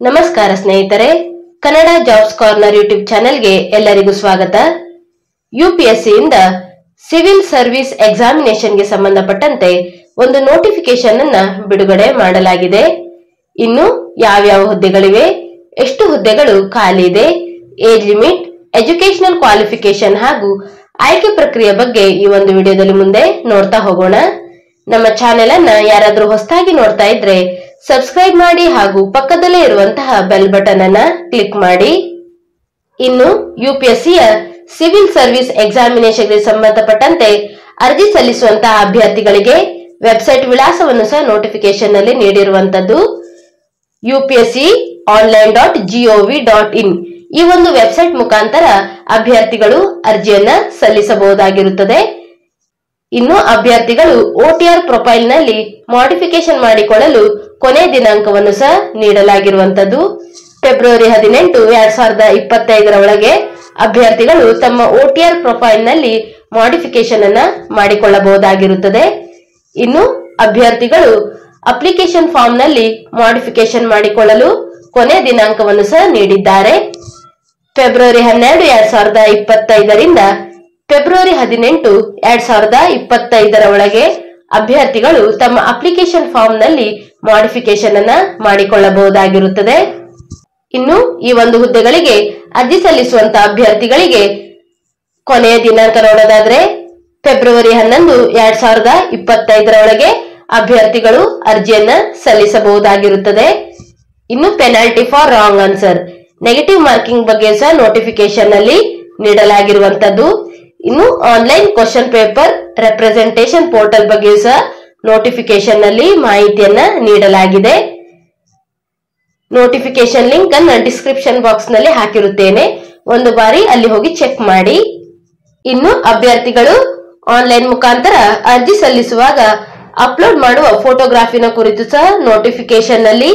ನಮಸ್ಕಾರ ಸ್ನೇಹಿತರೆ, Kannada jobs corner YouTube ಚಾನೆಲ್ಗೆ ಎಲ್ಲರಿಗೂ ಸ್ವಾಗತ. ಯುಪಿಎಸ್ಸಿ ಇಂದ ಸಿವಿಲ್ ಸರ್ವಿಸ್ ಎಕ್ಸಾಮಿನೇಷನ್ಗೆ ಸಂಬಂಧಪಟ್ಟಂತೆ ಒಂದು ನೋಟಿಫಿಕೇಶನ್ ಅನ್ನ ಬಿಡುಗಡೆ ಮಾಡಲಾಗಿದೆ. ಇನ್ನು ಯಾವ್ಯಾವ ಹುದ್ದೆಗಳಿವೆ, ಎಷ್ಟು ಹುದ್ದೆಗಳು ಖಾಲಿ ಇದೆ, ಏಜ್ ಲಿಮಿಟ್, ಎಜುಕೇಶನಲ್ ಕ್ವಾಲಿಫಿಕೇಶನ್ ಹಾಗೂ ಆಯ್ಕೆ ಪ್ರಕ್ರಿಯೆ ಬಗ್ಗೆ ಈ ಒಂದು ವಿಡಿಯೋದಲ್ಲಿ ಮುಂದೆ ನೋಡ್ತಾ ಹೋಗೋಣ. ನಮ್ಮ ಚಾನೆಲ್ ಅನ್ನ ಯಾರಾದ್ರೂ ಹೊಸದಾಗಿ ನೋಡ್ತಾ ಇದ್ರೆ ಸಬ್ಸ್ಕ್ರೈಬ್ ಮಾಡಿ ಹಾಗೂ ಪಕ್ಕದಲ್ಲೇ ಇರುವಂತಹ ಬೆಲ್ ಬಟನ್ ಅನ್ನ ಕ್ಲಿಕ್ ಮಾಡಿ. ಇನ್ನು ಯುಪಿಎಸ್ಸಿಯ ಸಿವಿಲ್ ಸರ್ವಿಸ್ ಎಕ್ಸಾಮಿನೇಷನ್ಗೆ ಸಂಬಂಧಪಟ್ಟಂತೆ ಅರ್ಜಿ ಸಲ್ಲಿಸುವಂತಹ ಅಭ್ಯರ್ಥಿಗಳಿಗೆ ವೆಬ್ಸೈಟ್ ವಿಳಾಸವನ್ನು ಸಹ ನೋಟಿಫಿಕೇಶನ್ ನಲ್ಲಿ ನೀಡಿರುವಂತದ್ದು. upsconline.gov.in ಈ ಒಂದು ವೆಬ್ಸೈಟ್ ಮುಖಾಂತರ ಅಭ್ಯರ್ಥಿಗಳು ಅರ್ಜಿಯನ್ನ ಸಲ್ಲಿಸಬಹುದಾಗಿರುತ್ತದೆ. ಇನ್ನು ಅಭ್ಯರ್ಥಿಗಳು ಓಟಿಆರ್ ಪ್ರೊಫೈಲ್ ನಲ್ಲಿ ಮಾಡಿಫಿಕೇಶನ್ ಮಾಡಿಕೊಳ್ಳಲು ಕೊನೆ ದಿನಾಂಕವನ್ನು ಸಹ ನೀಡಲಾಗಿರುವಂತದ್ದು. ಫೆಬ್ರವರಿ 18, 2025 ಒಳಗೆ ಅಭ್ಯರ್ಥಿಗಳು ತಮ್ಮ ಓಟಿಆರ್ ಪ್ರೊಫೈಲ್ ನಲ್ಲಿ ಮಾಡಿಫಿಕೇಶನ್ ಅನ್ನ ಮಾಡಿಕೊಳ್ಳಬಹುದಾಗಿರುತ್ತದೆ. ಇನ್ನು ಅಭ್ಯರ್ಥಿಗಳು ಅಪ್ಲಿಕೇಶನ್ ಫಾರ್ಮ್ ನಲ್ಲಿ ಮಾಡಿಫಿಕೇಶನ್ ಮಾಡಿಕೊಳ್ಳಲು ಕೊನೆ ದಿನಾಂಕವನ್ನು ಸಹ ನೀಡಿದ್ದಾರೆ. ಫೆಬ್ರವರಿ 12, 2025 ಫೆಬ್ರವರಿ 18, 2025 ಒಳಗೆ ಅಭ್ಯರ್ಥಿಗಳು ತಮ್ಮ ಅಪ್ಲಿಕೇಶನ್ ಫಾರ್ಮ್ ನಲ್ಲಿ ಮಾಡಿಫಿಕೇಶನ್ ಅನ್ನ ಮಾಡಿಕೊಳ್ಳಬಹುದಾಗಿರುತ್ತದೆ. ಇನ್ನು ಈ ಒಂದು ಹುದ್ದೆಗಳಿಗೆ ಅರ್ಜಿ ಸಲ್ಲಿಸುವಂತಹ ಅಭ್ಯರ್ಥಿಗಳಿಗೆ ಕೊನೆಯ ದಿನಾಂಕ ನೋಡೋದಾದ್ರೆ ಫೆಬ್ರವರಿ 11, 2025 ಒಳಗೆ ಅಭ್ಯರ್ಥಿಗಳು ಅರ್ಜಿಯನ್ನ ಸಲ್ಲಿಸಬಹುದಾಗಿರುತ್ತದೆ. ಇನ್ನು penalty for wrong answer, negative marking ಬಗ್ಗೆ ಸಹ ನೋಟಿಫಿಕೇಶನ್ ನಲ್ಲಿ ನೀಡಲಾಗಿರುವಂತದ್ದು. ಇನ್ನು online question paper representation portal ಬಗ್ಗೆ ಸಹ ನೋಟಿಫಿಕೇಶನ್ ನಲ್ಲಿ ಮಾಹಿತಿಯನ್ನ ನೀಡಲಾಗಿದೆ. ನೋಟಿಫಿಕೇಶನ್ ಲಿಂಕ್ ಅನ್ನ ಡಿಸ್ಕ್ರಿಪ್ಷನ್ ಬಾಕ್ಸ್ ನಲ್ಲಿ ಹಾಕಿರುತ್ತೇನೆ, ಒಂದು ಬಾರಿ ಅಲ್ಲಿ ಹೋಗಿ ಚೆಕ್ ಮಾಡಿ. ಇನ್ನು ಅಭ್ಯರ್ಥಿಗಳು ಆನ್ಲೈನ್ ಮುಖಾಂತರ ಅರ್ಜಿ ಸಲ್ಲಿಸುವಾಗ ಅಪ್ಲೋಡ್ ಮಾಡುವ ಫೋಟೋಗ್ರಾಫಿನ ಕುರಿತು ಸಹ ನೋಟಿಫಿಕೇಶನ್ ನಲ್ಲಿ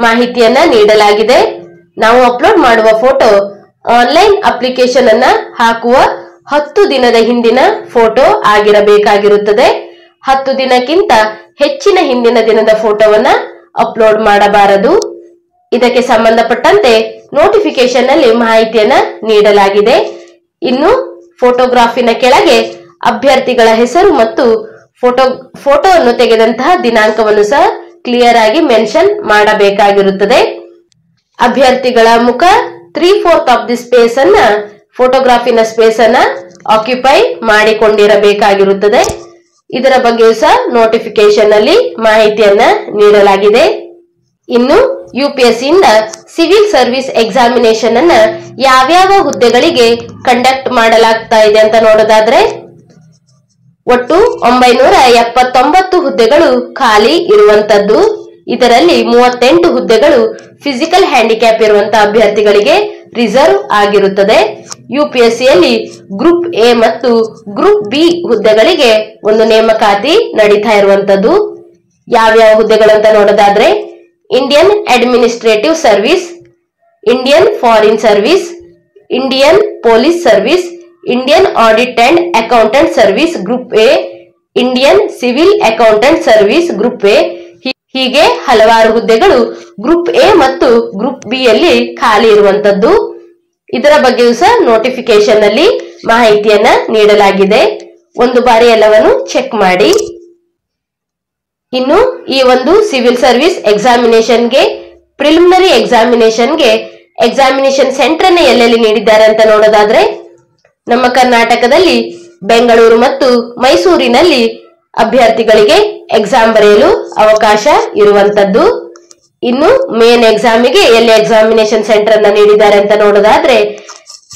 ಮಾಹಿತಿಯನ್ನ ನೀಡಲಾಗಿದೆ. ನಾವು ಅಪ್ಲೋಡ್ ಮಾಡುವ ಫೋಟೋ ಆನ್ಲೈನ್ ಅಪ್ಲಿಕೇಶನ್ ಅನ್ನ ಹಾಕುವ 10 ದಿನದ ಹಿಂದಿನ ಫೋಟೋ ಆಗಿರಬೇಕಾಗಿರುತ್ತದೆ. 10 ದಿನಕ್ಕಿಂತ ಹೆಚ್ಚಿನ ಹಿಂದಿನ ದಿನದ ಫೋಟೋವನ್ನ ಅಪ್ಲೋಡ್ ಮಾಡಬಾರದು. ಇದಕ್ಕೆ ಸಂಬಂಧಪಟ್ಟಂತೆ ನೋಟಿಫಿಕೇಶನ್ ನಲ್ಲಿ ಮಾಹಿತಿಯನ್ನ ನೀಡಲಾಗಿದೆ. ಇನ್ನು ಫೋಟೋಗ್ರಾಫಿನ ಕೆಳಗೆ ಅಭ್ಯರ್ಥಿಗಳ ಹೆಸರು ಮತ್ತು ಫೋಟೋವನ್ನು ತೆಗೆದಂತಹ ದಿನಾಂಕವನ್ನು ಸಹ ಕ್ಲಿಯರ್ ಆಗಿ ಮೆನ್ಷನ್ ಮಾಡಬೇಕಾಗಿರುತ್ತದೆ. ಅಭ್ಯರ್ಥಿಗಳ ಮುಖ 3/4 ಆಫ್ ದಿ ಸ್ಪೇಸ್ ಅನ್ನ ಫೋಟೋಗ್ರಾಫಿನ ಸ್ಪೇಸ್ ಅನ್ನ ಆಕ್ಯುಪೈ ಮಾಡಿಕೊಂಡಿರಬೇಕಾಗಿರುತ್ತದೆ. ಇದರ ಬಗ್ಗೆಯೂ ಸಹ ನೋಟಿಫಿಕೇಶನ್ ನಲ್ಲಿ ಮಾಹಿತಿಯನ್ನ ನೀಡಲಾಗಿದೆ. ಇನ್ನು ಯುಪಿಎಸ್ಸಿ ಇಂದ ಸಿವಿಲ್ ಸರ್ವಿಸ್ ಎಕ್ಸಾಮಿನೇಷನ್ ಅನ್ನ ಯಾವ್ಯಾವ ಹುದ್ದೆಗಳಿಗೆ ಕಂಡಕ್ಟ್ ಮಾಡಲಾಗ್ತಾ ಇದೆ ಅಂತ ನೋಡೋದಾದ್ರೆ ಒಟ್ಟು 979 ಹುದ್ದೆಗಳು ಖಾಲಿ ಇರುವಂತದ್ದು. ಇದರಲ್ಲಿ 38 ಹುದ್ದೆಗಳು ಫಿಸಿಕಲ್ ಹ್ಯಾಂಡಿಕ್ಯಾಪ್ ಇರುವಂತಹ ಅಭ್ಯರ್ಥಿಗಳಿಗೆ ರಿಸರ್ವ್ ಆಗಿರುತ್ತದೆ. ಯುಪಿಎಸ್ಸಿಯಲ್ಲಿ ಗ್ರೂಪ್ ಎ ಮತ್ತು ಗ್ರೂಪ್ ಬಿ ಹುದ್ದೆಗಳಿಗೆ ಒಂದು ನೇಮಕಾತಿ ನಡೀತಾ ಇರುವಂತದ್ದು. ಯಾವ್ಯಾವ ಹುದ್ದೆಗಳು ಅಂತ ನೋಡೋದಾದ್ರೆ Indian administrative service, Indian foreign service, Indian police service, Indian audit and accountant service group A, Indian civil accountant service group A, ಹೀಗೆ ಹಲವಾರು ಹುದ್ದೆಗಳು ಗ್ರೂಪ್ ಎ ಮತ್ತು ಗ್ರೂಪ್ ಬಿ ಯಲ್ಲಿ ಖಾಲಿ ಇರುವಂತದ್ದು. ಇದರ ಬಗ್ಗೆಯೂ ಸಹ ನೋಟಿಫಿಕೇಶನ್ ನಲ್ಲಿ ಮಾಹಿತಿಯನ್ನ ನೀಡಲಾಗಿದೆ, ಒಂದು ಬಾರಿ ಎಲ್ಲವನ್ನು ಚೆಕ್ ಮಾಡಿ. ಇನ್ನು ಈ ಒಂದು ಸಿವಿಲ್ ಸರ್ವಿಸ್ ಎಕ್ಸಾಮಿನೇಷನ್ಗೆ ಪ್ರಿಲಿಮಿನರಿ ಎಕ್ಸಾಮಿನೇಷನ್ಗೆ ಎಕ್ಸಾಮಿನೇಷನ್ ಸೆಂಟರ್ ಅನ್ನ ಎಲ್ಲೆಲ್ಲಿ ನೀಡಿದ್ದಾರೆ ಅಂತ ನೋಡೋದಾದ್ರೆ ನಮ್ಮ ಕರ್ನಾಟಕದಲ್ಲಿ ಬೆಂಗಳೂರು ಮತ್ತು ಮೈಸೂರಿನಲ್ಲಿ ಅಭ್ಯರ್ಥಿಗಳಿಗೆ ಎಕ್ಸಾಮ್ ಬರೆಯಲು ಅವಕಾಶ ಇರುವಂತದ್ದು. ಇನ್ನು ಮೇನ್ ಎಕ್ಸಾಮಿಗೆ ಎಲ್ಲಿ ಎಕ್ಸಾಮಿನೇಷನ್ ಸೆಂಟರ್ ಅನ್ನ ನೀಡಿದ್ದಾರೆ ಅಂತ ನೋಡೋದಾದ್ರೆ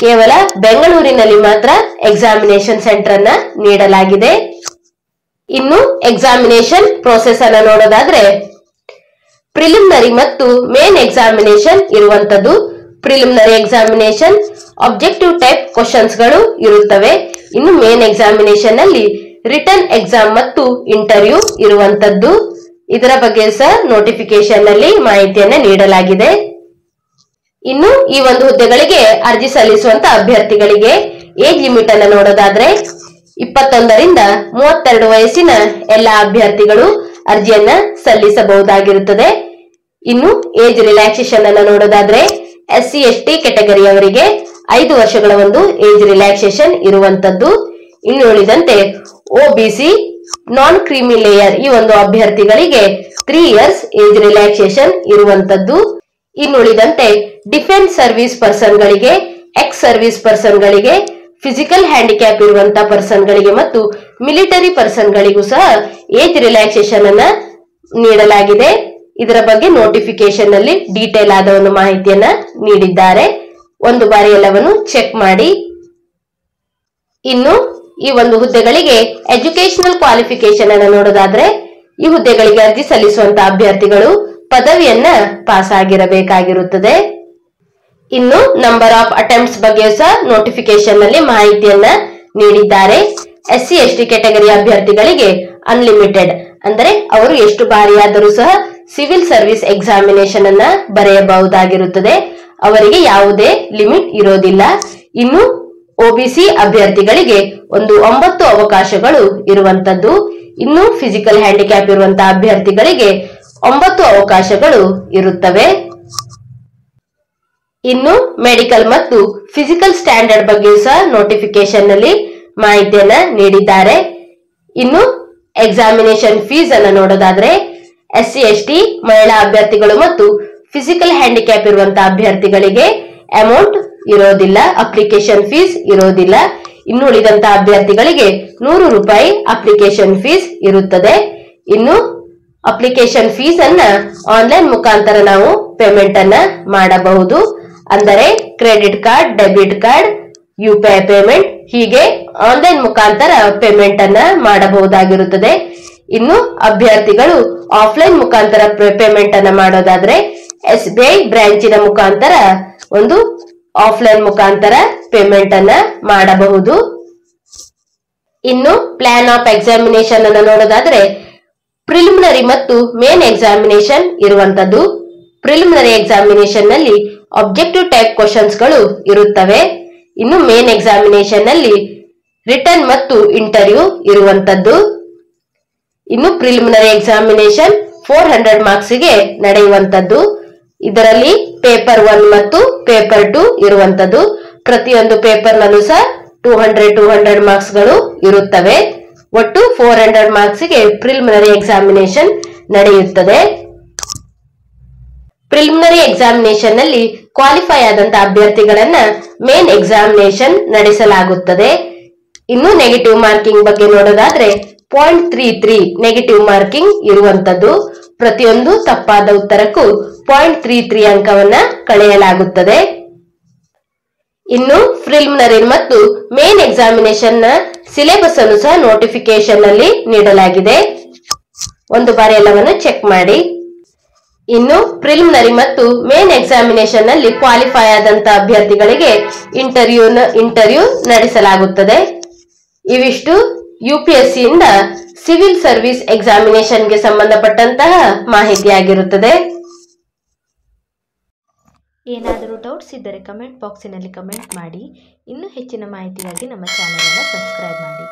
ಕೇವಲ ಬೆಂಗಳೂರಿನಲ್ಲಿ ಮಾತ್ರ ಎಕ್ಸಾಮಿನೇಷನ್ ಸೆಂಟರ್ ಅನ್ನ ನೀಡಲಾಗಿದೆ. ಇನ್ನು ಎಕ್ಸಾಮಿನೇಷನ್ ಪ್ರೋಸೆಸ್ ಅನ್ನ ನೋಡೋದಾದ್ರೆ ಪ್ರಿಲಿಮಿನರಿ ಮತ್ತು ಮೇನ್ ಎಕ್ಸಾಮಿನೇಷನ್ ಇರುವಂತದ್ದು. Preliminary examination objective type questions ಗಳು ಇರುತ್ತವೆ. ಇನ್ನು ಮೇನ್ ಎಕ್ಸಾಮಿನೇಷನ್ ನಲ್ಲಿ ರಿಟರ್ನ್ ಎಕ್ಸಾಮ್ ಮತ್ತು ಇಂಟರ್ವ್ಯೂ ಇರುವಂತದ್ದು. ಇದರ ಬಗ್ಗೆ ಸಹ ನೋಟಿಫಿಕೇಶನ್ ನಲ್ಲಿ ಮಾಹಿತಿಯನ್ನ ನೀಡಲಾಗಿದೆ. ಇನ್ನು ಈ ಒಂದು ಹುದ್ದೆಗಳಿಗೆ ಅರ್ಜಿ ಸಲ್ಲಿಸುವಂತ ಅಭ್ಯರ್ಥಿಗಳಿಗೆ ಏಜ್ ಲಿಮಿಟ್ ಅನ್ನ ನೋಡೋದಾದ್ರೆ 21 ರಿಂದ 32 ವಯಸ್ಸಿನ ಎಲ್ಲ ಅಭ್ಯರ್ಥಿಗಳು ಅರ್ಜಿಯನ್ನ ಸಲ್ಲಿಸಬಹುದಾಗಿರುತ್ತದೆ. ಇನ್ನು ಏಜ್ ರಿಲ್ಯಾಕ್ಸೇಷನ್ ಅನ್ನು ನೋಡೋದಾದ್ರೆ SC/ST ಕೆಟಗರಿಯವರಿಗೆ 5 ವರ್ಷಗಳ ಒಂದು ಏಜ್ ರಿಲ್ಯಾಕ್ಸೇಷನ್ ಇರುವಂತದ್ದು. ಇನ್ನು ಉಳಿದಂತೆ OBC ನಾನ್ ಕ್ರೀಮಿ ಲೇಯರ್ ಈ ಒಂದು ಅಭ್ಯರ್ಥಿಗಳಿಗೆ 3 ಇಯರ್ಸ್ ಏಜ್ ರಿಲ್ಯಾಕ್ಸೇಷನ್ ಇರುವಂತದ್ದು. ಇನ್ನು ಉಳಿದಂತೆ ಡಿಫೆನ್ಸ್ ಸರ್ವಿಸ್ ಪರ್ಸನ್ ಗಳಿಗೆ, ಎಕ್ಸ್ ಸರ್ವಿಸ್ ಪರ್ಸನ್ ಗಳಿಗೆ, ಫಿಸಿಕಲ್ ಹ್ಯಾಂಡಿಕ್ಯಾಪ್ ಇರುವಂತಹ ಪರ್ಸನ್ ಗಳಿಗೆ ಮತ್ತು ಮಿಲಿಟರಿ ಪರ್ಸನ್ ಗಳಿಗೂ ಸಹ ಏಜ್ ರಿಲ್ಯಾಕ್ಸೇಷನ್ ಅನ್ನ ನೀಡಲಾಗಿದೆ. ಇದರ ಬಗ್ಗೆ ನೋಟಿಫಿಕೇಶನ್ ನಲ್ಲಿ ಡೀಟೇಲ್ ಆದ ಒಂದು ಮಾಹಿತಿಯನ್ನ ನೀಡಿದ್ದಾರೆ. ಒಂದು ಬಾರಿ ಎಲ್ಲವನ್ನು ಚೆಕ್ ಮಾಡಿ. ಇನ್ನು ಈ ಒಂದು ಹುದ್ದೆಗಳಿಗೆ ಎಜುಕೇಶನಲ್ ಕ್ವಾಲಿಫಿಕೇಶನ್ ಅನ್ನು ನೋಡೋದಾದ್ರೆ ಈ ಹುದ್ದೆಗಳಿಗೆ ಅರ್ಜಿ ಸಲ್ಲಿಸುವಂತಹ ಅಭ್ಯರ್ಥಿಗಳು ಪದವಿಯನ್ನ ಪಾಸ್ ಆಗಿರಬೇಕಾಗಿರುತ್ತದೆ. ಇನ್ನು ನಂಬರ್ ಆಫ್ ಅಟೆಂಪ್ಟ್ಸ್ ಬಗ್ಗೆ ಸಹ ನೋಟಿಫಿಕೇಶನ್ ನಲ್ಲಿ ಮಾಹಿತಿಯನ್ನ ನೀಡಿದ್ದಾರೆ. SC/ST ಕೆಟಗರಿ ಅಭ್ಯರ್ಥಿಗಳಿಗೆ ಅನ್ಲಿಮಿಟೆಡ್ ಅಂದರೆ ಅವರು ಎಷ್ಟು ಬಾರಿಯಾದರೂ ಸಹ ಸಿವಿಲ್ ಸರ್ವಿಸ್ ಎಕ್ಸಾಮಿನೇಷನ್ ಅನ್ನ ಬರೆಯಬಹುದಾಗಿರುತ್ತದೆ. ಅವರಿಗೆ ಯಾವುದೇ ಲಿಮಿಟ್ ಇರೋದಿಲ್ಲ. ಇನ್ನು OBC ಅಭ್ಯರ್ಥಿಗಳಿಗೆ ಒಂದು 9 ಅವಕಾಶಗಳು ಇರುವಂತದ್ದು. ಇನ್ನು ಫಿಸಿಕಲ್ ಹ್ಯಾಂಡಿಕ್ಯಾಪ್ ಇರುವಂತಹ ಅಭ್ಯರ್ಥಿಗಳಿಗೆ 9 ಅವಕಾಶಗಳು ಇರುತ್ತವೆ. ಇನ್ನು ಮೆಡಿಕಲ್ ಮತ್ತು ಫಿಸಿಕಲ್ ಸ್ಟ್ಯಾಂಡರ್ಡ್ ಬಗ್ಗೆ ಸಹ ನೋಟಿಫಿಕೇಶನ್ ನಲ್ಲಿ ಮಾಹಿತಿಯನ್ನ ನೀಡಿದ್ದಾರೆ. ಇನ್ನು ಎಕ್ಸಾಮಿನೇಷನ್ ಫೀಸ್ ಅನ್ನ ನೋಡೋದಾದ್ರೆ SC/ST ಮಹಿಳಾ ಅಭ್ಯರ್ಥಿಗಳು ಮತ್ತು ಫಿಸಿಕಲ್ ಹ್ಯಾಂಡಿಕ್ಯಾಪ್ ಇರುವಂತಹ ಅಭ್ಯರ್ಥಿಗಳಿಗೆ ಅಮೌಂಟ್ ಇರೋದಿಲ್ಲ, ಅಪ್ಲಿಕೇಶನ್ ಫೀಸ್ ಇರೋದಿಲ್ಲ. ಇನ್ನು ಉಳಿದಂತಹ ಅಭ್ಯರ್ಥಿಗಳಿಗೆ 100 ರೂಪಾಯಿ ಅಪ್ಲಿಕೇಶನ್ ಫೀಸ್ ಇರುತ್ತದೆ. ಇನ್ನು ಅಪ್ಲಿಕೇಶನ್ ಫೀಸ್ ಅನ್ನ ಆನ್ಲೈನ್ ಮುಖಾಂತರ ನಾವು ಪೇಮೆಂಟ್ ಅನ್ನ ಮಾಡಬಹುದು. ಅಂದರೆ credit card, debit card, UPI payment ಹೀಗೆ ಆನ್ಲೈನ್ ಮುಖಾಂತರ ಪೇಮೆಂಟ್ ಅನ್ನ ಮಾಡಬಹುದಾಗಿರುತ್ತದೆ. ಇನ್ನು ಅಭ್ಯರ್ಥಿಗಳು ಆಫ್ಲೈನ್ ಮುಖಾಂತರ ಪೇಮೆಂಟ್ ಅನ್ನ ಮಾಡೋದಾದ್ರೆ SBI ಬ್ರಾಂಚಿನ ಮುಖಾಂತರ ಒಂದು ಆಫ್ಲೈನ್ ಮುಖಾಂತರ ಪೇಮೆಂಟ್ ಅನ್ನ ಮಾಡಬಹುದು. ಇನ್ನು ಪ್ಲಾನ್ ಆಫ್ ಎಕ್ಸಾಮಿನೇಷನ್ ಅನ್ನು ನೋಡೋದಾದ್ರೆ ಪ್ರಿಲಿಮಿನರಿ ಮತ್ತು ಮೇನ್ ಎಕ್ಸಾಮಿನೇಷನ್ ಇರುವಂತದ್ದು. ಪ್ರಿಲಿಮಿನರಿ ಎಕ್ಸಾಮಿನೇಷನ್ ನಲ್ಲಿ ಆಬ್ಜೆಕ್ಟಿವ್ ಟೈಪ್ ಕ್ವಶನ್ಸ್ ಗಳು ಇರುತ್ತವೆ. ಇನ್ನು ಮೇನ್ ಎಕ್ಸಾಮಿನೇಷನ್ ನಲ್ಲಿ ರಿಟರ್ನ್ ಮತ್ತು ಇಂಟರ್ವ್ಯೂ ಇರುವಂತದ್ದು. ಇನ್ನು ಪ್ರಿಲಿಮಿನರಿ ಎಕ್ಸಾಮಿನೇಷನ್ 400 ಮಾರ್ಕ್ಸ್ ಗೆ ನಡೆಯುವಂತದ್ದು. ಇದರಲ್ಲಿ ಪೇಪರ್ 1 ಮತ್ತು ಪೇಪರ್ 2 ಇರುವಂತದ್ದು. ಪ್ರತಿಯೊಂದು ಪೇಪರ್ ನಲ್ಲೂ ಸಹ 200 ಮಾರ್ಕ್ಸ್ ಗಳು ಇರುತ್ತವೆ. ಒಟ್ಟು 400 ಮಾರ್ಕ್ಸ್ ಗೆ ಪ್ರಿಲಿಮಿನರಿ ಎಕ್ಸಾಮಿನೇಷನ್ ನಡೆಯುತ್ತದೆ. ಪ್ರಿಲಿಮಿನರಿ ಎಕ್ಸಾಮಿನೇಷನ್ ನಲ್ಲಿ ಕ್ವಾಲಿಫೈ ಆದಂತಹ ಅಭ್ಯರ್ಥಿಗಳನ್ನ ಮೇನ್ ಎಕ್ಸಾಮಿನೇಷನ್ ನಡೆಸಲಾಗುತ್ತದೆ. ಇನ್ನು ನೆಗೆಟಿವ್ ಮಾರ್ಕಿಂಗ್ ಬಗ್ಗೆ ನೋಡೋದಾದ್ರೆ 0.33 ನೆಗೆಟಿವ್ ಮಾರ್ಕಿಂಗ್ ಇರುವಂತದ್ದು. ಪ್ರತಿಯೊಂದು ತಪ್ಪಾದ ಉತ್ತರಕ್ಕೂ 0.33 ಅಂಕವನ್ನ ಕಳೆಯಲಾಗುತ್ತದೆ. ಇನ್ನು ಪ್ರಿಲಿಮಿನರಿ ಮತ್ತು ಮೇನ್ ಎಕ್ಸಾಮಿನೇಷನ್ ನ ಸಿಲೆಬಸ್ ಅನ್ನು ಸಹ ನೋಟಿಫಿಕೇಶನ್ ನಲ್ಲಿ ನೀಡಲಾಗಿದೆ. ಒಂದು ಬಾರಿ ಎಲ್ಲವನ್ನು ಚೆಕ್ ಮಾಡಿ. ಇನ್ನು ಪ್ರಿಲಿಮಿನರಿ ಮತ್ತು ಮೇನ್ ಎಕ್ಸಾಮಿನೇಷನ್ ನಲ್ಲಿ ಕ್ವಾಲಿಫೈ ಆದಂತಹ ಅಭ್ಯರ್ಥಿಗಳಿಗೆ ಇಂಟರ್ವ್ಯೂ ನಡೆಸಲಾಗುತ್ತದೆ. ಇವಿಷ್ಟು UPSC ಇಂದ ಸಿವಿಲ್ ಸರ್ವಿಸ್ ಎಕ್ಸಾಮಿನೇಷನ್ ಗೆ ಸಂಬಂಧಪಟ್ಟಂತಹ ಮಾಹಿತಿಯಾಗಿರುತ್ತದೆ. ಏನಾದರೂ ಡೌಟ್ಸ್ ಇದ್ದರೆ ಕಮೆಂಟ್ ಬಾಕ್ಸಿನಲ್ಲಿ ಕಮೆಂಟ್ ಮಾಡಿ. ಇನ್ನೂ ಹೆಚ್ಚಿನ ಮಾಹಿತಿಗಾಗಿ ನಮ್ಮ ಚಾನೆಲ್ ಅನ್ನು ಸಬ್ಸ್ಕ್ರೈಬ್ ಮಾಡಿ.